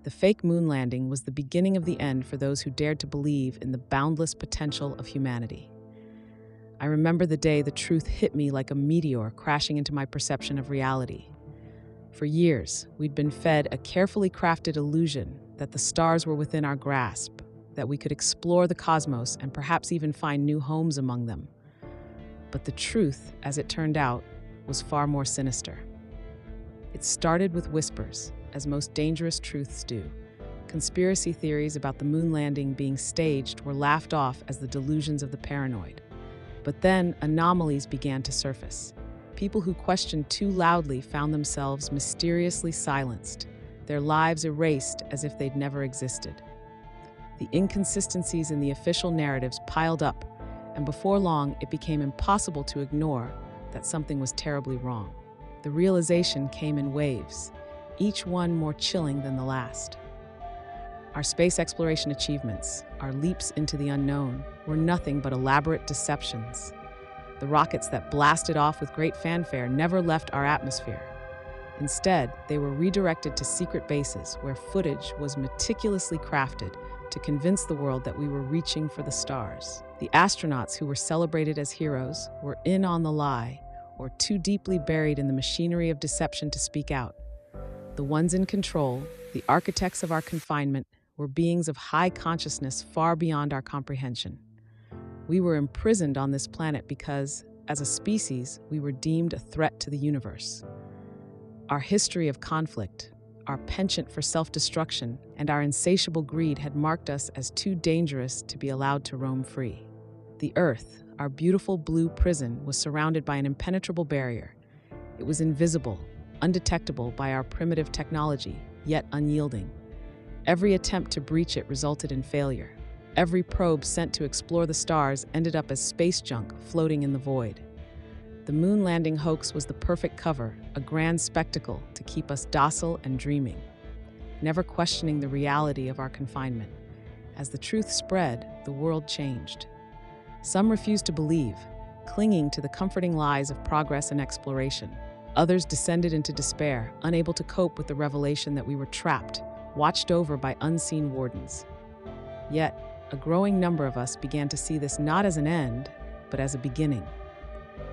The fake moon landing was the beginning of the end for those who dared to believe in the boundless potential of humanity. I remember the day the truth hit me like a meteor crashing into my perception of reality. For years, we'd been fed a carefully crafted illusion that the stars were within our grasp, that we could explore the cosmos and perhaps even find new homes among them. But the truth, as it turned out, was far more sinister. It started with whispers, as most dangerous truths do. Conspiracy theories about the moon landing being staged were laughed off as the delusions of the paranoid. But then anomalies began to surface. People who questioned too loudly found themselves mysteriously silenced, their lives erased as if they'd never existed. The inconsistencies in the official narratives piled up, and before long it became impossible to ignore that something was terribly wrong. The realization came in waves, each one more chilling than the last. Our space exploration achievements, our leaps into the unknown, were nothing but elaborate deceptions. The rockets that blasted off with great fanfare never left our atmosphere. Instead, they were redirected to secret bases where footage was meticulously crafted to convince the world that we were reaching for the stars. The astronauts who were celebrated as heroes were in on the lie, or too deeply buried in the machinery of deception to speak out. The ones in control, the architects of our confinement, were beings of high consciousness far beyond our comprehension. We were imprisoned on this planet because, as a species, we were deemed a threat to the universe. Our history of conflict, our penchant for self-destruction, and our insatiable greed had marked us as too dangerous to be allowed to roam free. The Earth, our beautiful blue prison, was surrounded by an impenetrable barrier. It was invisible, undetectable by our primitive technology, yet unyielding. Every attempt to breach it resulted in failure. Every probe sent to explore the stars ended up as space junk floating in the void. The moon landing hoax was the perfect cover, a grand spectacle to keep us docile and dreaming, never questioning the reality of our confinement. As the truth spread, the world changed. Some refused to believe, clinging to the comforting lies of progress and exploration. Others descended into despair, unable to cope with the revelation that we were trapped, watched over by unseen wardens. Yet, a growing number of us began to see this not as an end, but as a beginning.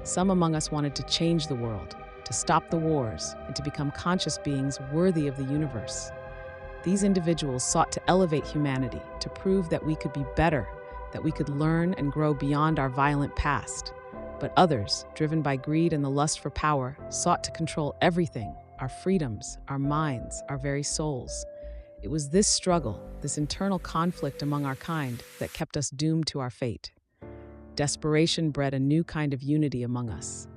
Some among us wanted to change the world, to stop the wars, and to become conscious beings worthy of the universe. These individuals sought to elevate humanity, to prove that we could be better, that we could learn and grow beyond our violent past. But others, driven by greed and the lust for power, sought to control everything, our freedoms, our minds, our very souls. It was this struggle, this internal conflict among our kind, that kept us doomed to our fate. Desperation bred a new kind of unity among us.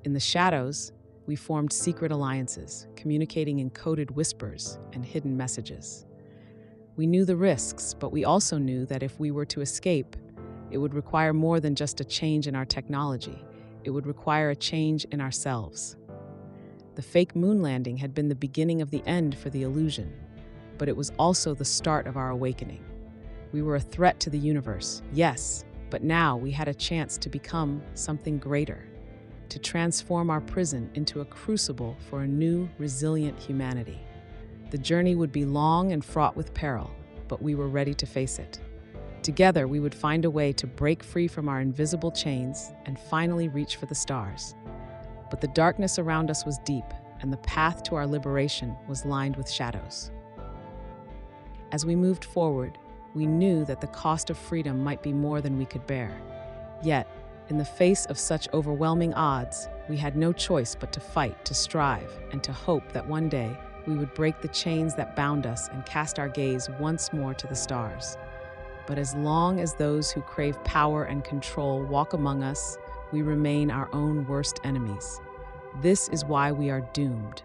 In the shadows, we formed secret alliances, communicating in coded whispers and hidden messages. We knew the risks, but we also knew that if we were to escape, it would require more than just a change in our technology. It would require a change in ourselves. The fake moon landing had been the beginning of the end for the illusion, but it was also the start of our awakening. We were a threat to the universe, yes, but now we had a chance to become something greater, to transform our prison into a crucible for a new, resilient humanity. The journey would be long and fraught with peril, but we were ready to face it. Together, we would find a way to break free from our invisible chains and finally reach for the stars. But the darkness around us was deep, and the path to our liberation was lined with shadows. As we moved forward, we knew that the cost of freedom might be more than we could bear. Yet, in the face of such overwhelming odds, we had no choice but to fight, to strive, and to hope that one day we would break the chains that bound us and cast our gaze once more to the stars. But as long as those who crave power and control walk among us, we remain our own worst enemies. This is why we are doomed.